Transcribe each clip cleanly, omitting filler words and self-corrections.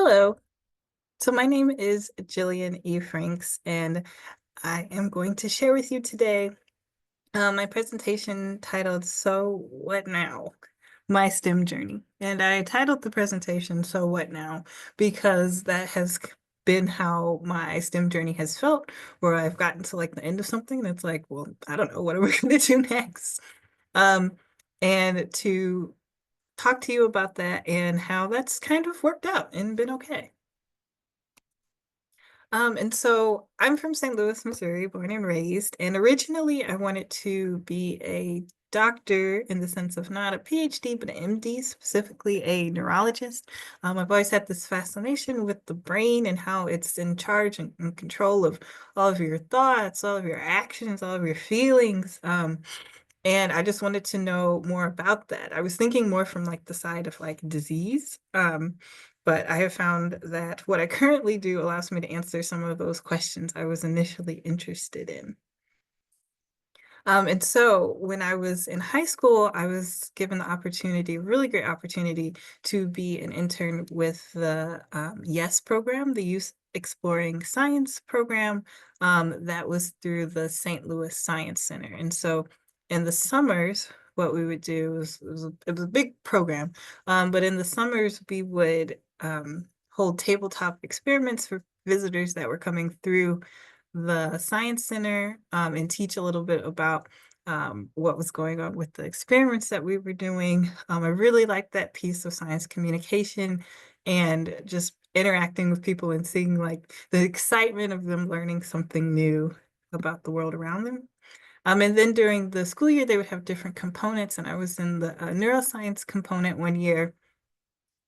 Hello. So my name is Jillian Franks, and I am going to share with you today my presentation titled So What Now? My STEM Journey. And I titled the presentation So What Now? Because that has been how my STEM journey has felt, where I've gotten to like the end of something that's like, well, I don't know, what are we going to do next? Um, and to talk to you about that and how that's kind of worked out and been okay. And so I'm from St. Louis, Missouri, born and raised. And originally I wanted to be a doctor in the sense of not a PhD, but an MD, specifically a neurologist. I've always had this fascination with the brain and how it's in charge and in control of all of your thoughts, all of your actions, all of your feelings. And I just wanted to know more about that. I was thinking more from like the side of like disease. But I have found that what I currently do allows me to answer some of those questions I was initially interested in. And so when I was in high school, I was given the opportunity, a really great opportunity, to be an intern with the YES program, the Youth Exploring Science program, that was through the St. Louis Science Center. And so in the summers, what we would do was it was a big program, but in the summers we would hold tabletop experiments for visitors that were coming through the Science Center, and teach a little bit about what was going on with the experiments that we were doing. I really liked that piece of science communication and just interacting with people and seeing like the excitement of them learning something new about the world around them. And then during the school year, they would have different components, and I was in the neuroscience component one year.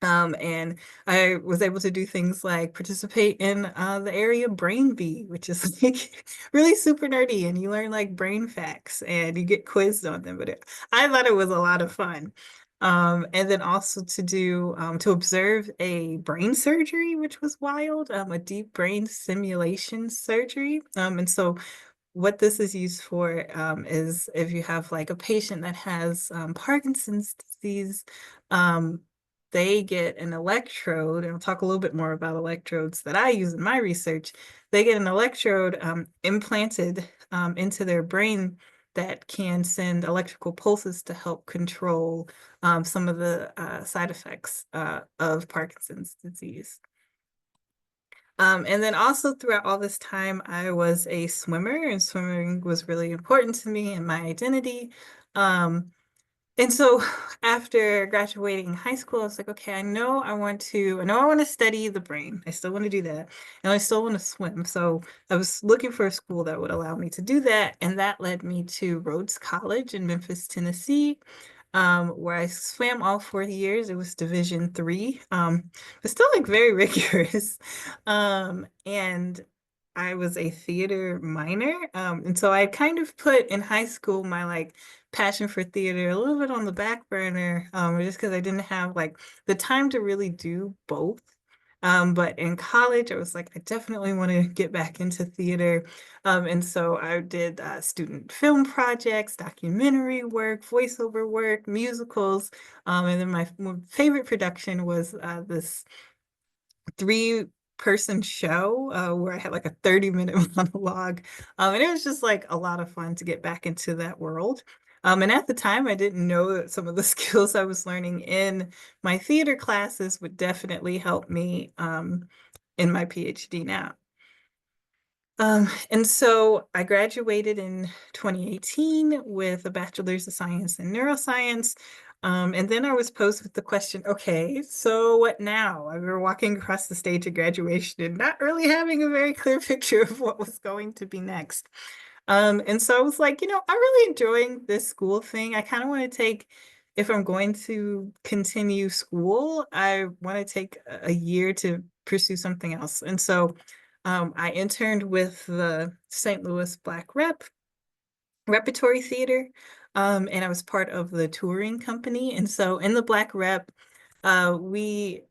And I was able to do things like participate in the area brain bee, which is like really super nerdy, and you learn like brain facts and you get quizzed on them. But I thought it was a lot of fun. And then also to do to observe a brain surgery, which was wild, a deep brain simulation surgery. And so what this is used for is if you have like a patient that has Parkinson's disease, um, they get an electrode, and I'll talk a little bit more about electrodes that I use in my research. They get an electrode implanted into their brain that can send electrical pulses to help control some of the side effects of Parkinson's disease. And then also throughout all this time, I was a swimmer, and swimming was really important to me and my identity. Um, and so after graduating high school, I was like, okay, I know I want to study the brain. I still want to do that. And I still want to swim. So I was looking for a school that would allow me to do that. And that led me to Rhodes College in Memphis, Tennessee, where I swam all 4 years. It was Division III, but still like very rigorous. And I was a theater minor. And so I kind of put in high school my like passion for theater a little bit on the back burner, just because I didn't have like the time to really do both. But in college, I was like, I definitely want to get back into theater. And so I did student film projects, documentary work, voiceover work, musicals. And then my favorite production was this three-person show where I had like a 30-minute monologue. And it was just like a lot of fun to get back into that world. And at the time, I didn't know that some of the skills I was learning in my theater classes would definitely help me in my PhD now. And so I graduated in 2018 with a bachelor's of science in neuroscience. And then I was posed with the question, okay, so what now? I remember walking across the stage at graduation and not really having a very clear picture of what was going to be next. And so I was like, I'm really enjoying this school thing. I kind of want to take, if I'm going to continue school, I want to take a year to pursue something else. And so I interned with the St. Louis Black Repertory Theater, and I was part of the touring company. And so in the Black Rep, we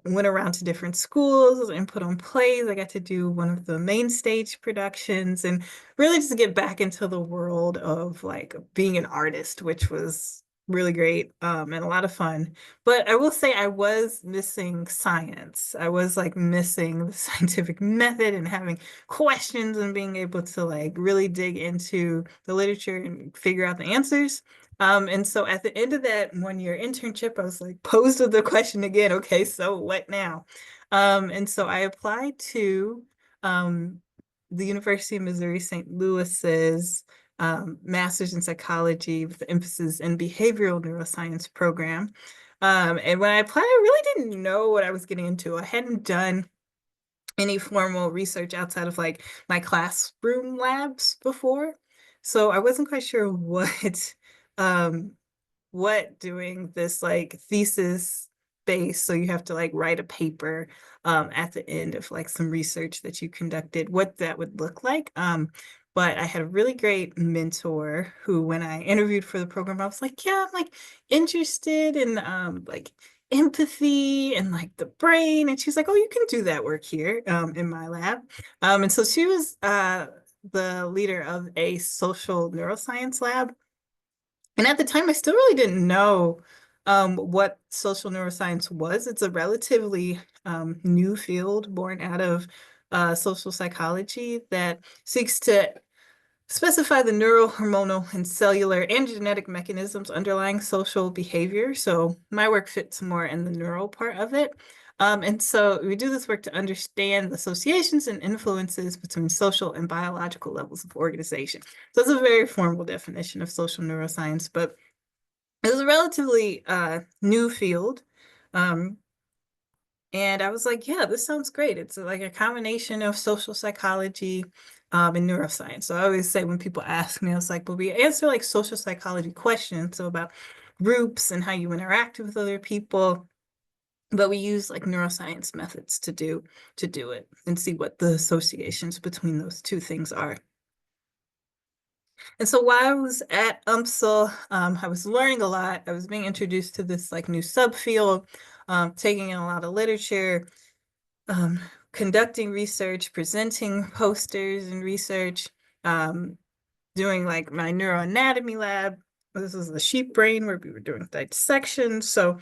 went around to different schools and put on plays. I got to do one of the main stage productions and really just get back into the world of like being an artist, which was really great, and a lot of fun. But I will say I was missing science. I was like missing the scientific method and having questions and being able to like really dig into the literature and figure out the answers. And so at the end of that 1 year internship, I was like posed with the question again, okay, so what now? And so I applied to um, the University of Missouri St. Louis's master's in psychology with emphasis in behavioral neuroscience program. And when I applied, I really didn't know what I was getting into. I hadn't done any formal research outside of like my classroom labs before. So I wasn't quite sure um, what doing this like thesis base, so you have to like write a paper at the end of like some research that you conducted, what that would look like. But I had a really great mentor who, when I interviewed for the program, I was like, yeah, I'm like interested in like empathy and like the brain. And she's like, oh, you can do that work here in my lab. And so she was the leader of a social neuroscience lab. And at the time, I still really didn't know what social neuroscience was. It's a relatively new field born out of social psychology that seeks to specify the neural, hormonal, and cellular and genetic mechanisms underlying social behavior. So my work fits more in the neural part of it. And so we do this work to understand the associations and influences between social and biological levels of organization. So it's a very formal definition of social neuroscience, but it was a relatively new field. Um, and I was like, yeah, this sounds great. It's like a combination of social psychology and neuroscience. So I always say when people ask me, I was like, well, we answer like social psychology questions, so about groups and how you interact with other people, but we use like neuroscience methods to do it and see what the associations between those two things are. And so while I was at UMSL, I was learning a lot. I was being introduced to this like new subfield, taking in a lot of literature, um, conducting research, presenting posters and research, um, doing like my neuroanatomy lab. This was the sheep brain where we were doing dissection. So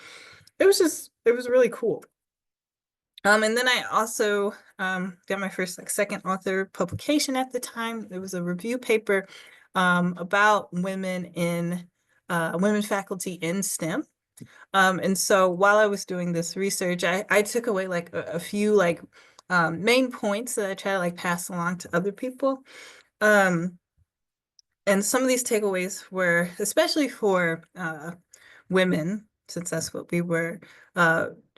it was really cool. And then I also got my first like second author publication at the time. It was a review paper about women faculty in STEM. And so while I was doing this research, I took away like a few like main points that I try to like pass along to other people. Um, and some of these takeaways were, especially for women, since that's what we were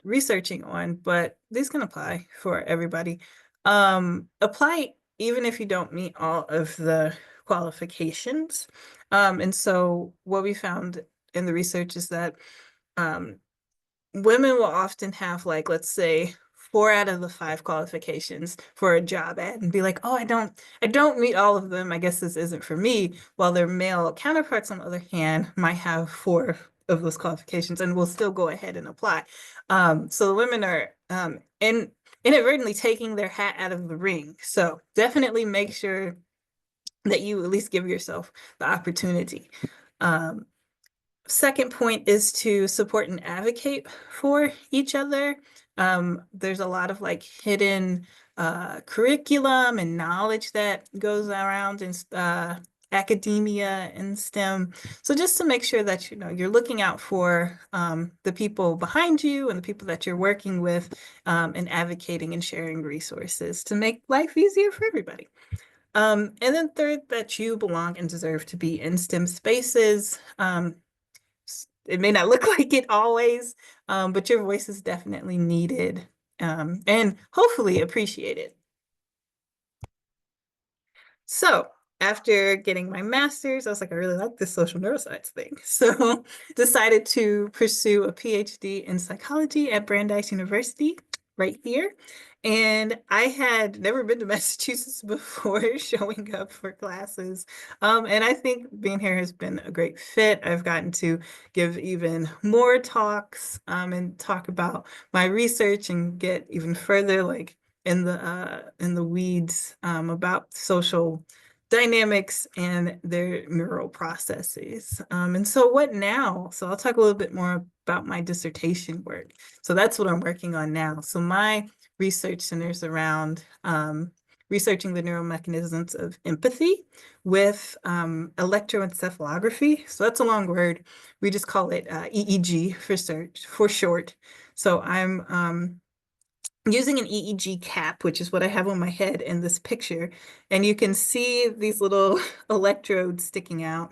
researching on, but these can apply for everybody. Apply even if you don't meet all of the qualifications. And so what we found in the research is that um, women will often have like, let's say, 4 out of the 5 qualifications for a job ad and be like, oh, I don't meet all of them. I guess this isn't for me. While their male counterparts, on the other hand, might have 4 of those qualifications and will still go ahead and apply. So the women are inadvertently taking their hat out of the ring. So definitely make sure that you at least give yourself the opportunity. Um, Second point is to support and advocate for each other. There's a lot of like hidden curriculum and knowledge that goes around in academia and STEM. So just to make sure that you're looking out for the people behind you and the people that you're working with, and advocating and sharing resources to make life easier for everybody. And then third, that you belong and deserve to be in STEM spaces. It may not look like it always, but your voice is definitely needed, and hopefully appreciated. So after getting my master's, I was like, I really like this social neuroscience thing. So decided to pursue a PhD in psychology at Brandeis University right here. And I had never been to Massachusetts before showing up for classes. And I think being here has been a great fit. I've gotten to give even more talks and talk about my research and get even further like in the weeds about social dynamics and their neural processes. And so what now? So I'll talk a little bit more about my dissertation work. So that's what I'm working on now. So my research centers around researching the neural mechanisms of empathy with electroencephalography. So that's a long word. We just call it EEG for short. So I'm using an EEG cap, which is what I have on my head in this picture. And you can see these little electrodes sticking out.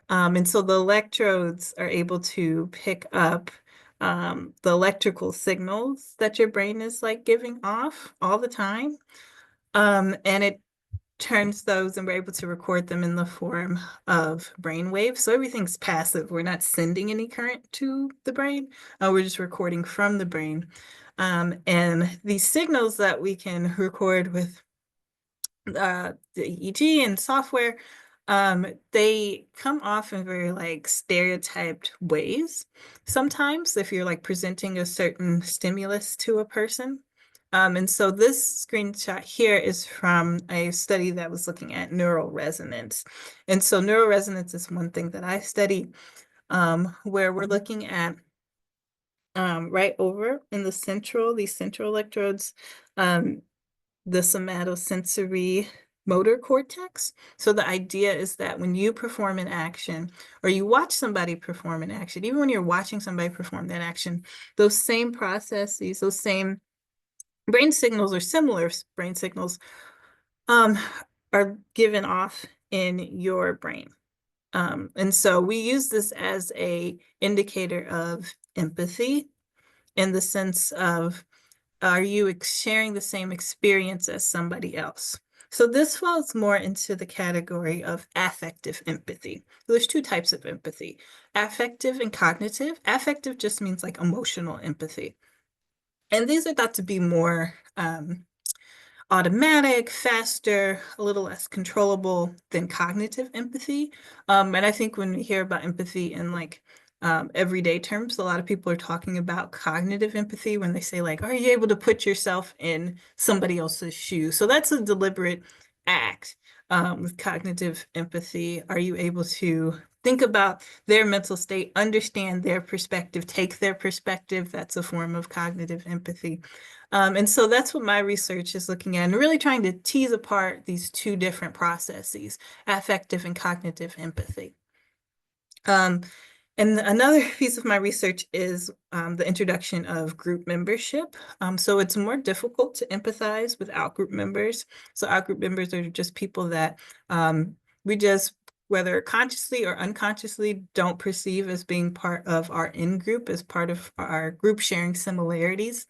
And so the electrodes are able to pick up the electrical signals that your brain is like giving off all the time. And it turns those, and we're able to record them in the form of brain waves. So everything's passive. We're not sending any current to the brain. We're just recording from the brain. And these signals that we can record with the EEG and software, they come off in very like stereotyped ways. Sometimes if you're like presenting a certain stimulus to a person. And so this screenshot here is from a study that was looking at neural resonance. And so neural resonance is one thing that I study, where we're looking at right over in these central electrodes, the somatosensory motor cortex. So the idea is that when you perform an action or you watch somebody perform an action, even when you're watching somebody perform that action, those same processes, those same brain signals or similar brain signals are given off in your brain. And so we use this as a indicator of empathy in the sense of, are you sharing the same experience as somebody else? So this falls more into the category of affective empathy. So there's two types of empathy, affective and cognitive. Affective just means like emotional empathy. And these are thought to be more automatic, faster, a little less controllable than cognitive empathy. And I think when we hear about empathy in like everyday terms, a lot of people are talking about cognitive empathy when they say like, are you able to put yourself in somebody else's shoes? So that's a deliberate act. With cognitive empathy, are you able to think about their mental state, understand their perspective, take their perspective? That's a form of cognitive empathy. And so that's what my research is looking at, and really trying to tease apart these two different processes, affective and cognitive empathy. And another piece of my research is the introduction of group membership. So it's more difficult to empathize with out-group members. So out-group members are just people that we just, whether consciously or unconsciously, don't perceive as being part of our in-group, as part of our group sharing similarities.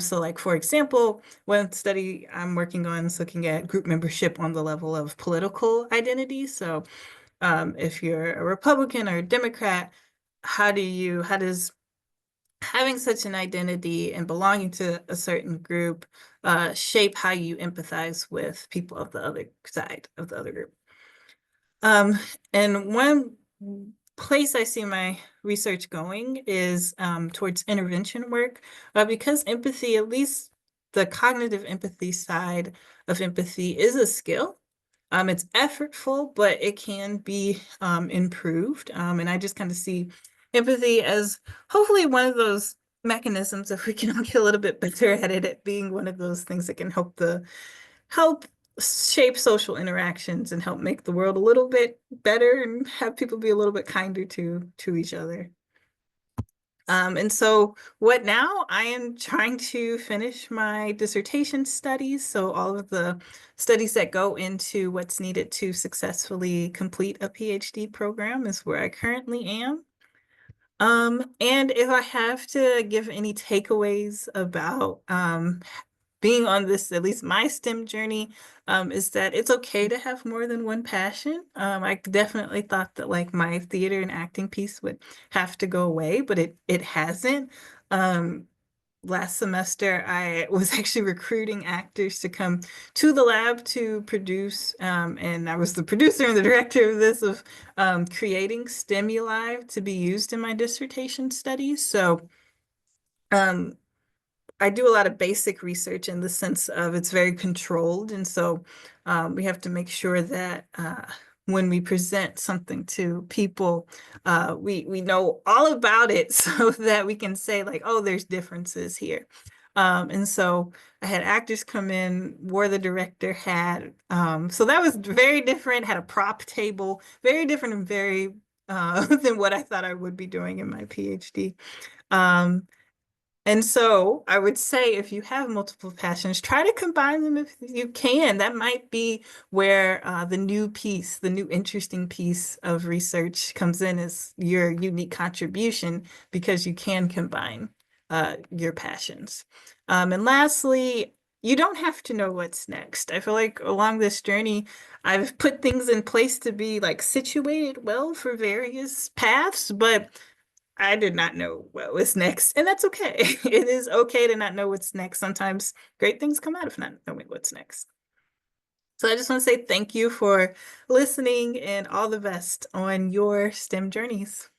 So like, for example, one study I'm working on is looking at group membership on the level of political identity. So if you're a Republican or a Democrat, how does having such an identity and belonging to a certain group shape how you empathize with people of the other side of the other group? And one place I see my research going is towards intervention work, because empathy, at least the cognitive empathy side of empathy, is a skill. It's effortful, but it can be improved. And I just kind of see empathy as hopefully one of those mechanisms, if we can all get a little bit better at it being one of those things that can help shape social interactions and help make the world a little bit better and have people be a little bit kinder to each other. And so what now? I am trying to finish my dissertation studies. So all of the studies that go into what's needed to successfully complete a PhD program is where I currently am. And if I have to give any takeaways about being on this, at least my STEM journey, is that it's okay to have more than one passion. I definitely thought that like my theater and acting piece would have to go away, but it hasn't. Last semester, I was actually recruiting actors to come to the lab to produce, and I was the producer and the director of this, of creating stimuli to be used in my dissertation studies. So I do a lot of basic research in the sense of it's very controlled. And so we have to make sure that when we present something to people, we know all about it so that we can say like, oh, there's differences here. And so I had actors come in, wore the director hat. So that was very different, had a prop table, very different and very than what I thought I would be doing in my PhD. Um, and so I would say if you have multiple passions, try to combine them if you can. That might be where the new piece, the new interesting piece of research comes in as your unique contribution because you can combine your passions. And lastly, you don't have to know what's next. I feel like along this journey, I've put things in place to be like situated well for various paths, but I did not know what was next, and that's okay. It is okay to not know what's next. Sometimes great things come out of not knowing what's next. So I just want to say thank you for listening and all the best on your STEM journeys.